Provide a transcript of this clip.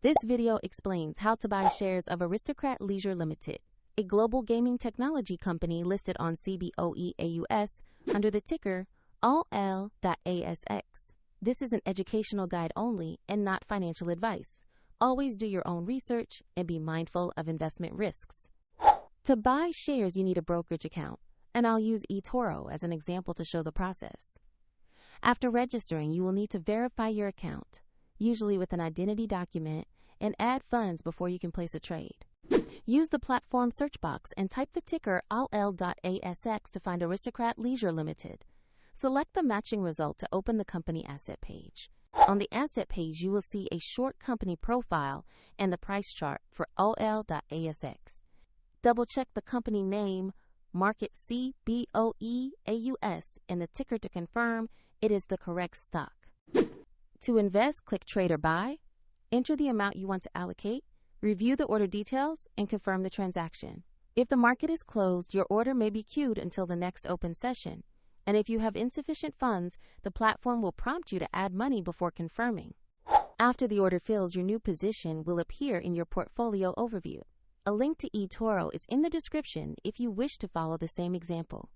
This video explains how to buy shares of Aristocrat Leisure Limited, a global gaming technology company listed on CBOE AUS under the ticker ALL.ASX. This is an educational guide only and not financial advice. Always do your own research and be mindful of investment risks. To buy shares, you need a brokerage account, and I'll use eToro as an example to show the process. After registering, you will need to verify your account, usually with an identity document, and add funds before you can place a trade. Use the platform search box and type the ticker ALL.ASX to find Aristocrat Leisure Limited. Select the matching result to open the company asset page. On the asset page, you will see a short company profile and the price chart for ALL.ASX. Double-check the company name, market CBOE AUS, and the ticker to confirm it is the correct stock. To invest, click Trade or Buy. Enter the amount you want to allocate, review the order details, and confirm the transaction. If the market is closed, your order may be queued until the next open session. And if you have insufficient funds, the platform will prompt you to add money before confirming. After the order fills, your new position will appear in your portfolio overview. A link to eToro is in the description if you wish to follow the same example.